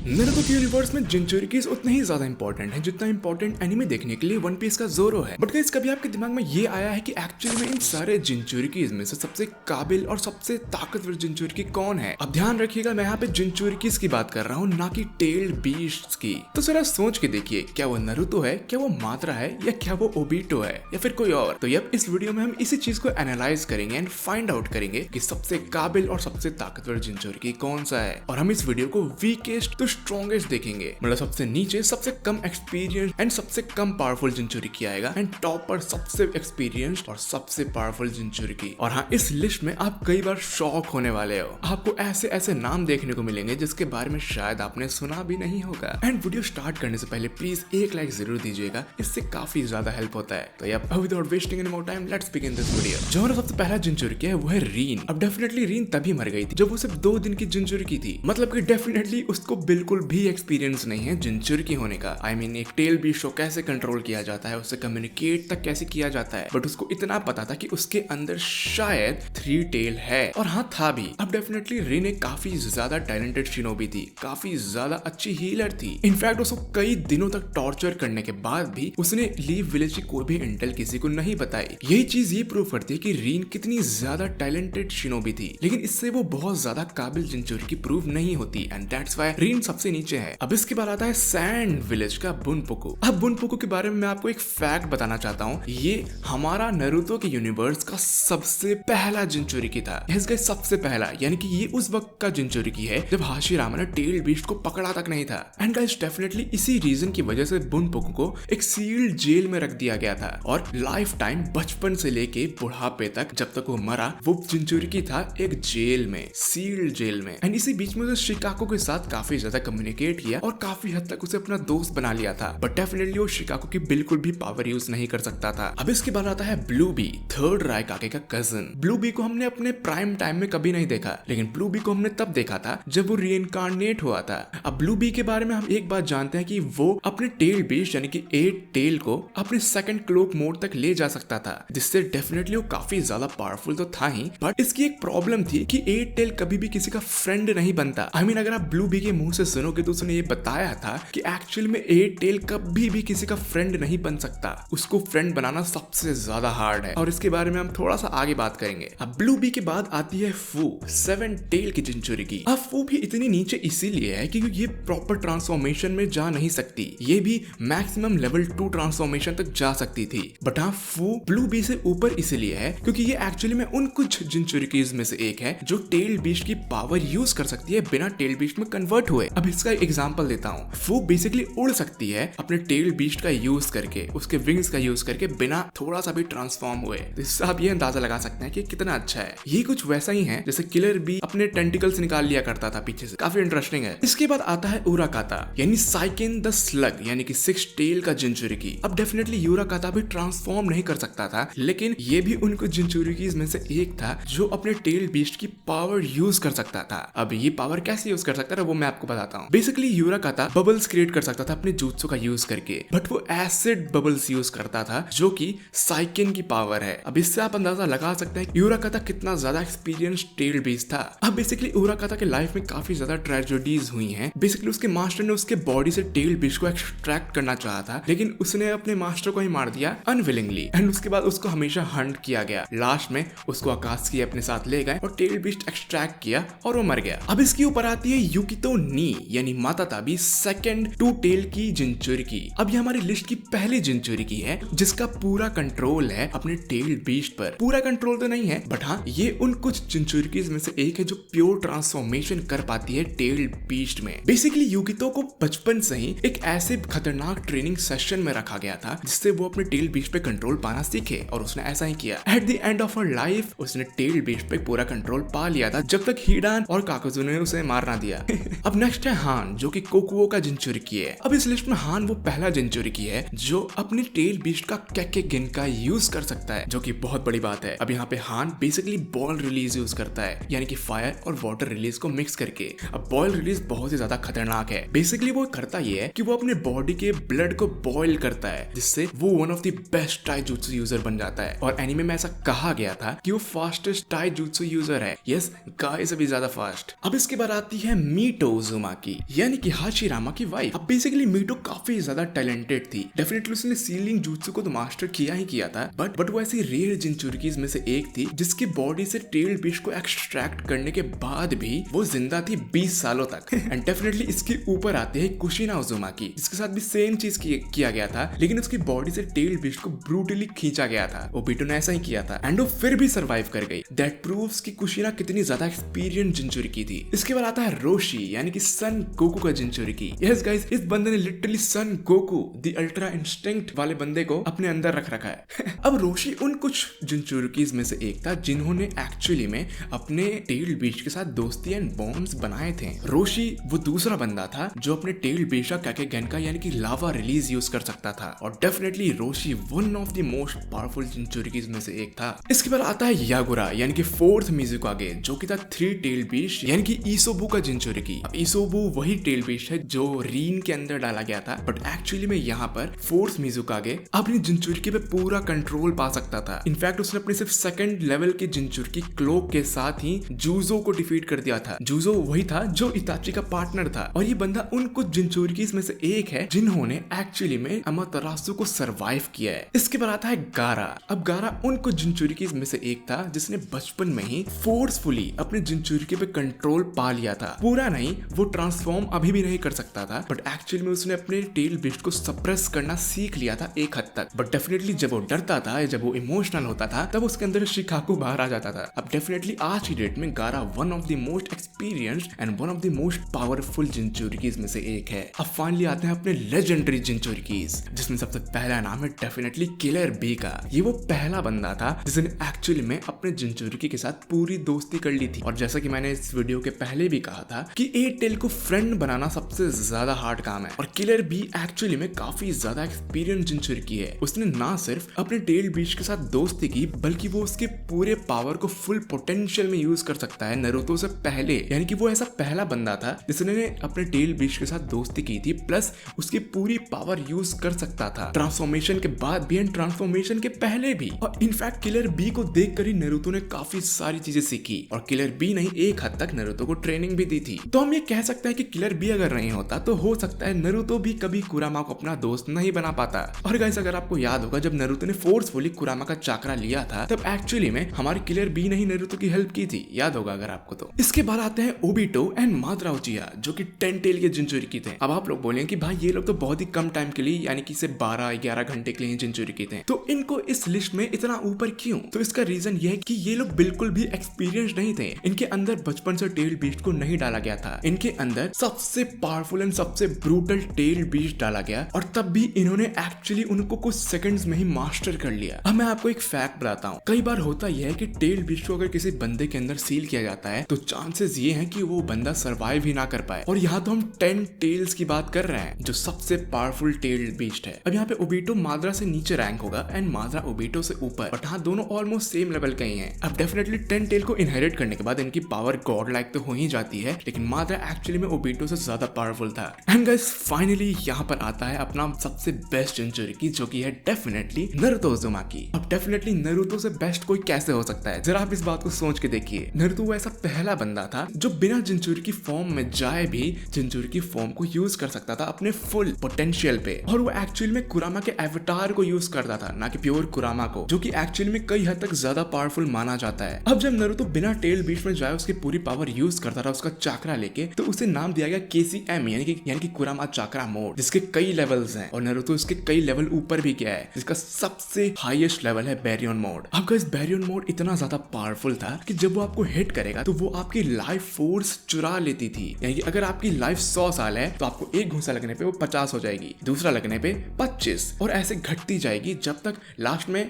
Naruto के universe में जिनचुरिकीज उतने ही ज्यादा इंपॉर्टेंट है जितना इंपॉर्टेंट एनीमे देखने के लिए वन पीस का जोरो है। बट गाइस, कभी आपके दिमाग में ये आया है कि एक्चुअली में इन सारे जिनचुरिकीज में से सबसे काबिल और सबसे ताकतवर जिनचुरिकी कौन है? अब ध्यान रखिएगा, मैं यहाँ पे जिनचुरिकीज की बात कर रहा हूँ, ना कि टेल्ड बीस्ट्स की। तो जरा सोच के देखिए, क्या वो नारुतो है, क्या वो मात्रा है, या क्या वो ओबीटो है, या फिर कोई और? तो अब इस वीडियो में हम इसी चीज को एनालाइज करेंगे एंड फाइंड आउट करेंगे कि सबसे काबिल और सबसे ताकतवर जिनचुरिकी कौन सा है। और हम इस वीडियो को वीकेस्ट तो स्ट्रॉन्गेस्ट देखेंगे, मतलब सबसे नीचे सबसे कम एक्सपीरियंस एंड सबसे कम पावरफुल जिनचुरिकी आएगा, एंड टॉप पर सबसे एक्सपीरियंस और सबसे पावरफुल जिनचुरिकी। और हाँ, इस लिस्ट में आप कई बार शॉक होने वाले हो। आपको ऐसे ऐसे नाम देखने को मिलेंगे जिसके बारे में शायद आपने सुना भी नहीं होगा। एंड वीडियो स्टार्ट करने से पहले प्लीज एक लाइक जरूर दीजिएगा, इससे काफी ज्यादा हेल्प होता है। तो अब without wasting any more time, let's begin this video. जो हमारा सबसे पहला जिनचुरिकी है वो है रीन। अब डेफिनेटली रीन तभी मर गई थी जब वो सिर्फ 2 दिन की जिनचुरिकी थी, मतलब कि डेफिनेटली उसको बिल्कुल भी एक्सपीरियंस नहीं है जिनचुरिकी होने का। आई मीन, एक टेल बीस्ट को कैसे कंट्रोल किया जाता है, उससे कम्युनिकेट तक कैसे किया जाता है, बट उसको इतना पता था कि उसके अंदर शायद 3 टेल है, और हाँ था भी। अब डेफिनेटली रीन एक काफी ज्यादा टैलेंटेड शिनोबी थी, काफी ज्यादा अच्छी हीलर थी। इनफैक्ट उसको कई दिनों तक टॉर्चर करने के बाद भी उसने लीव विलेज की कोई भी इंटेल किसी को नहीं बताई। यही चीज ये प्रूव करती है कि रीन कितनी ज्यादा टैलेंटेड शिनोबी थी, लेकिन इससे वो बहुत ज्यादा काबिल जिनचुरिकी प्रूव नहीं होती, एंड दैट्स व्हाई रीन सबसे नीचे है। अब इसके बाद आता है सैंड विलेज का बुनपोको। अब बुनपोको के बारे में मैं आपको एक फैक्ट बताना चाहता हूँ, ये हमारा नारुतो के यूनिवर्स का सबसे पहला जिनचुरिकी था। सबसे पहला, यानी कि ये उस वक्त का जिनचुरिकी है जब हाशिरामा ने टेल बीस्ट को पकड़ा तक नहीं था। एंड गाइस, डेफिनेटली इसी रीजन की वजह से बुनपोको को एक सील्ड जेल में रख दिया गया था, और लाइफ टाइम बचपन से लेके बुढ़ापे तक जब तक वो मरा, वो जिनचुरिकी था एक जेल में, सील्ड जेल में। एंड इसी बीच में उसे शिकाको के साथ काफी ज्यादा कम्युनिकेट किया और काफी हद तक उसे अपना दोस्त बना लिया था, बट डेफिनेटली वो शिकाको की बिल्कुल भी पावर यूज नहीं कर सकता था। अब इसके बाद आता है ब्लू बी, थर्ड रायकाके का कजन। ब्लू बी को हमने अपने प्राइम टाइम में कभी नहीं देखा, लेकिन ब्लू बी को हमने तब देखा था जब वो रीइंकार्नेट हुआ था। अब ब्लू बी के बारे में हम एक बात जानते हैं कि वो अपने टेल बीस्ट यानी कि 8 टेल को अपने सेकंड क्लोक मोड तक ले जा सकता था, जिससे डेफिनेटली वो काफी ज्यादा पावरफुल तो था ही, बट इसकी एक प्रॉब्लम थी कि 8 टेल कभी भी किसी का फ्रेंड नहीं बनता। आई मीन, अगर आप ब्लू बी के मुंह से सुनोगे तो उसने ये बताया था कि एक्चुअल में 8 टेल कभी भी किसी का फ्रेंड नहीं बन सकता, उसको फ्रेंड बनाना सबसे ज्यादा हार्ड है, और इसके बारे में हम थोड़ा सा आगे बात करेंगे। अब ब्लू बी के बाद आती है फू, 7 टेल की जिनचुरिकी। अब फू भी इतनी नीचे इसीलिए है क्योंकि ये प्रॉपर ट्रांसफॉर्मेशन में जा नहीं सकती, ये भी मैक्सिमम लेवल 2 ट्रांसफॉर्मेशन तक जा सकती थी, बट हाँ, फू ब्लू बी से ऊपर इसलिए है क्योंकि ये एक्चुअली में उन कुछ जिनचुरिकीज में से एक है जो टेल बीस्ट की पावर यूज कर सकती है बिना टेल बीस्ट में कन्वर्ट हुए। अब इसका एग्जांपल देता हूँ, फू बेसिकली उड़ सकती है अपने टेल बीस्ट का यूज करके, उसके विंग्स का यूज करके, बिना थोड़ा सा भी ट्रांसफॉर्म हुए। तो इससे आप ये अंदाजा लगा सकते हैं कि कितना अच्छा है। ये कुछ वैसा ही है जैसे किलर बी अपने टेंटिकल्स निकाल लिया करता था पीछे से, काफी इंटरेस्टिंग है। इसके बाद आता है उराकाता, यानी साइकिन द स्लग, यानी कि 6 टेल का जिनचुरिकी। अब डेफिनेटली यूराकाता भी ट्रांसफॉर्म नहीं कर सकता था, लेकिन ये भी उनको जिनचुरिकीज में से एक था जो अपने टेल बीस्ट की पावर यूज कर सकता था। अब ये पावर कैसे यूज कर सकता था वो मैं आपको बताता हूँ। बेसिकली यूराकाता बबल्स क्रिएट कर सकता था अपने जुत्सु का यूज करके, बट वो एसिड बबल्स यूज करता था जो कि साइकिन की पावर है। अब इससे आप अंदाजा लगा सकते हैं यूराकाता कितना ज्यादा एक्सपीरियंस टेल बीस्ट था। अब बेसिकली यूराकाता के लाइफ में काफी ज्यादा ट्रेजेडीज हुई हैं। बेसिकली उसके मास्टर ने उसके बॉडी से टेल बीस्ट को एक्सट्रैक्ट करना चाहा था, लेकिन उसने अपने मास्टर को ही मार दिया अनविलिंगली, एंड उसके बाद उसको हमेशा हंट किया गया। लास्ट में उसको आकात्सुकी अपने साथ ले गए और टेल बीस्ट एक्सट्रैक्ट किया और वो मर गया। अब इसके ऊपर आती है युकितो नी, यानी माता ताबी, सेकंड 2 टेल की जिनचुरिकी। अब ये हमारी लिस्ट की पहली जिनचुरिकी है जिसका पूरा कंट्रोल है अपने टेल बीस्ट पर। पूरा कंट्रोल तो नहीं है, बट हाँ, ये उन कुछ जिनचुरिकीज में से एक है जो प्योर ट्रांसफॉर्मेशन कर पाती है टेल बीस्ट में। बेसिकली युकितो को बचपन से ही एक ऐसे खतरनाक ट्रेनिंग सेशन में रखा गया था जिससे वो अपने टेल बीस्ट पे कंट्रोल पाना सीखे, और उसने ऐसा ही किया। At the end of her life उसने टेल बीस्ट पे पूरा कंट्रोल पा लिया था, जब तक हिडान और काकुजु ने उसे मार ना दिया। अब नेक्स्ट है हान, जो कि कोकुओ का जिनचुरिकी है। अब इस लिस्ट में हान वो पहला जिनचुरिकी है जो अपने टेल बीस्ट का केकेगेन का यूज कर सकता है, जो कि बहुत बड़ी बात है। अब यहाँ पे हान बेसिकली बॉल रिलीज यूज करता है, यानी कि फायर और वाटर रिलीज को मिक्स करके। अब बॉल रिलीज बहुत ही ज्यादा खतरनाक है। बेसिकली वो करता ये है कि वो अपने बॉडी के ब्लड को बॉइल करता है, जिससे वो वन ऑफ द बेस्ट टाइजुत्सु यूजर बन जाता है। और एनीमे में ऐसा कहा गया था कि वो फास्टेस्ट टाइजुत्सु यूजर है। यस गाइस, अभी ज्यादा फास्ट। अब इसके बाद आती है मीटोजुमा, उजुमाकी यानी कि हाशिरामा की वाइफ। अब बेसिकली मीटो काफी ज्यादा टैलेंटेड थी, डेफिनेटली उसने सीलिंग jutsu को तो मास्टर किया ही किया था, बट वो ऐसी रेयर जिंचुरिकीज में से एक थी जिसकी बॉडी से टेल बिश को एक्सट्रैक्ट करने के बाद भी वो जिंदा थी 20 सालों तक। एंड डेफिनेटली इसके ऊपर आते हैं कुशिना उजुमाकी, जिसके साथ भी सेम चीज किया गया था, लेकिन उसकी बॉडी से टेल बिश को ब्रूटली खींचा गया था। ओबीटो ने ऐसा ही किया था एंड वो फिर भी सर्वाइव कर गई। दैट प्रूव्स कि कुशिना कितनी ज्यादा एक्सपीरियंस जिंचुरिकी थी। इसके बाद आता है रोशी यानी कि सन गोकू का जिंचुरिकी। यस गाइस, इस बंदे ने literally Son Goku the ultra instinct वाले बंदे को अपने अंदर रख रखा है। अब रोशी उन कुछ जिंचुरिकीज में से एक था जिन्होंने एक्चुअली में अपने टेल बीच के साथ दोस्ती एंड बॉन्ड्स बनाए थे। रोशी वो दूसरा बंदा था जो अपने टेल बीच का गेनका यानी कि लावा रिलीज यूज कर सकता था, और definitely Roshi one of the most powerful जिंचुरिकीज में से एक था। इसके बाद आता है यागुरा यानी कि फोर्थ मिजुकागे, जो कि था 3 टेल बीच यानी कि ईसोबू का जिंचुरिकी। अब ईसोबू वही टेल बीच है जो रीन के अंदर डाला गया था, बट एक्चुअली में यहाँ पर फोर्थ मिजुकागे अपनी जिंचुरिकी पे पूरा कंट्रोल पा सकता था। इनफैक्ट उसने अपने सिर्फ सेकंड लेवल के जिंचुरिकी क्लोक के साथ ही जूजो को डिफीट कर दिया था। जूजो वही था जो इताची का पार्टनर था, और ये बंदा उन कुछ जिंचुरिकीज में से एक है जिन्होंने एक्चुअली में अमातेरासु को सरवाइव किया है। इसके बाद आता है गारा। अब गारा उन कुछ जिंचुरिकीज में से एक था जिसने बचपन में ही फोर्सफुली अपने जिंचुरिकी पे कंट्रोल पा लिया था। पूरा नहीं, वो ट्रांसफॉर्म अभी भी नहीं कर सकता था, बट एक्चुअली में उसने अपने टेल बिस्ट को सप्रेस करना सीख लिया था एक हद तक। बट डेफिनेटली जब वो डरता था, जब वो इमोशनल होता था, तब उसके अंदर शिकाकू बाहर आ जाता था। अब डेफिनेटली आज की डेट में Gaara one of the most experienced and one of the most powerful जिंचुरिकीज में से एक है। अब फाइनली आते हैं अपने लेजेंडरी जिंचुरिकीज, जिसमें सबसे पहला नाम है डेफिनेटली किलर बी का। ये वो पहला बंदा था जिसने एक्चुअली में अपने जिंचुरिकी के साथ पूरी दोस्ती कर ली थी। और जैसा कि मैंने इस वीडियो के पहले भी कहा था कि एयरटेल को फ्रेंड बनाना सबसे ज्यादा हार्ड काम है, और किलर बी एक्चुअली में काफी ज्यादा एक्सपीरियंस जिंचुरिकी है। उसने ना सिर्फ अपने टेल बीच के साथ दोस्ती की, बल्कि वो उसके पूरे पावर को फुल पोटेंशियल में यूज कर सकता है नारुतो से पहले। यानी कि वो ऐसा पहला बंदा था जिसने अपने टेल बीच के साथ दोस्ती की थी, प्लस उसकी पूरी पावर यूज कर सकता था ट्रांसफॉर्मेशन के बाद भी एंड ट्रांसफॉर्मेशन के पहले भी। और इनफैक्ट किलर बी को देखकर ही नारुतो ने काफी सारी चीजें सीखी, और किलर बी नहीं, एक हद तक नारुतो को ट्रेनिंग भी दी थी। तो हम ये कह सकते हैं कि किलर बी अगर नहीं होता तो हो सकता है नारुतो भी कभी कुरामा को अपना दोस्त नहीं बना पाता। और गाइस, अगर आपको याद होगा, जब नारुतो ने फोर्सफुली कुरामा का चाकरा लिया था, तब एक्चुअली में हमारे किलर बी ने ही नारुतो की हेल्प की थी, याद होगा अगर आपको तो। इसके बाद आते हैं ओबिटो एंड माद्रा उचिहा, जो कि 10 टेल के जिंचुरिकी थे। अब आप लोग बोलेंगे कि भाई ये लोग तो बहुत ही कम टाइम के लिए, यानी कि सिर्फ 12-11 घंटे के लिए जिंचुरिकी थे, तो इनको इस लिस्ट में इतना ऊपर क्यों? तो इसका रीजन ये है कि ये लोग बिल्कुल भी एक्सपीरियंस नहीं थे। इनके अंदर बचपन से टेल बीस्ट को नहीं डाला गया था। इनके अंदर सबसे पावरफुल एंड सबसे ब्रूटल टेल बीस्ट डाला गया, और तब भी इन्होंने एक्चुअली उनको कुछ सेकंड्स में ही मास्टर कर लिया। अब मैं आपको एक फैक्ट बताता हूँ। कई बार होता यह है कि टेल बीस्ट को अगर किसी बंदे के अंदर सील किया जाता है तो चांसेस ये हैं कि वो बंदा सर्वाइव ही ना कर पाए। और यहाँ तो हम 10 टेल्स की बात कर रहे हैं, जो सबसे पावरफुल टेल बीस्ट है। अब यहाँ पे ओबिटो माद्रा से नीचे रैंक होगा एंड माद्रा ओबिटो से ऊपर, बट हाँ, दोनों ऑलमोस्ट सेम लेवल के ही हैं। अब डेफिनेटली 10 टेल को इनहेरिट करने के बाद इनकी पावर गॉड लाइक तो हो ही जाती है, लेकिन माद्रा एक्चुअली में ओबिटो से ज्यादा पावरफुल था। एंड गाइस, फाइनली यहाँ पर आता है अपना सबसे बेस्ट जिंचुरिकी, जो कि है डेफिनेटली नारुतो उजुमाकी। अब डेफिनेटली नारुतो से बेस्ट कोई कैसे हो सकता है? जरा आप इस बात को सोच के देखिए। नारुतो वो ऐसा पहला बंदा था जो बिना जिंचुरिकी फॉर्म में जाए भी जिंचुरिकी फॉर्म को यूज कर सकता था अपने फुल पोटेंशियल पे, और वो एक्चुअली में कुरामा के एवतार को यूज करता था, ना कि प्योर कुरामा को, जो कि एक्चुअली में कई हद तक ज्यादा पावरफुल माना जाता है। अब जब नारुतो बिना टेल बीच में जाए उसकी पूरी पावर यूज करता था उसका चाकरा लेके, तो उसे नाम दिया गया KCM यानी कि कुरामा चाकरा मोड, जिसके कई लेवल्स हैं, और नारुतो इसके कई लेवल ऊपर भी गया है, जिसका सबसे हाईएस्ट लेवल है बैरियन मोड। अब गाइस, बैरियन मोड इतना ज्यादा पावरफुल था कि जब वो आपको हिट करेगा तो वो आपकी लाइफ फोर्स चुरा लेती थी। यानी कि अगर आपकी लाइफ 100 साल है तो आपको एक घूंसा लगने पे वो 50 हो जाएगी, दूसरा लगने पे 25, और ऐसे घटती जाएगी जब तक लास्ट में।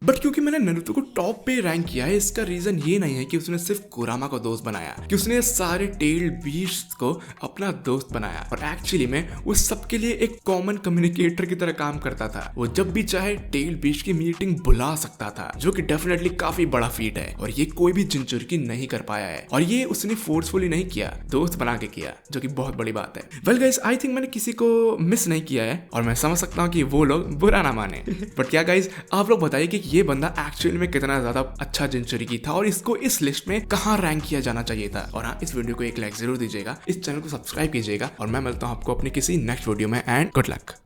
बट क्योंकि मैंने नारुतो को टॉप पे रैंक किया है, इसका रीजन ये नहीं है कि उसने सिर्फ कुरामा को दोस्त बनाया, कि उसने सारे टेल बीस्ट को अपना दोस्त बनाया, और एक्चुअली में वो सबके लिए एक कॉमन कम्युनिकेटर की तरह काम करता था। वो जब भी चाहे टेल बीस्ट की मीटिंग बुला सकता था, जो कि डेफिनेटली काफी बड़ा फीट है, और ये कोई भी जिंचुरिकी नहीं कर पाया है। और ये उसने फोर्सफुली नहीं किया, दोस्त बना के किया, जो कि बहुत बड़ी बात है। वेल गाइस, आई थिंक मैंने किसी को मिस नहीं किया है, और मैं समझ सकता हूँ कि वो लोग बुरा ना माने। बट क्या गाइस, आप लोग बताइए कि ये बंदा एक्चुअली में कितना ज्यादा अच्छा जिंचुरिकी था और इसको इस लिस्ट में कहाँ रैंक किया जाना चाहिए था। और हाँ, इस वीडियो को एक लाइक जरूर दीजिएगा, इस चैनल को सब्सक्राइब कीजिएगा और मैं मिलता हूँ आपको अपने किसी नेक्स्ट वीडियो में एंड गुड लक।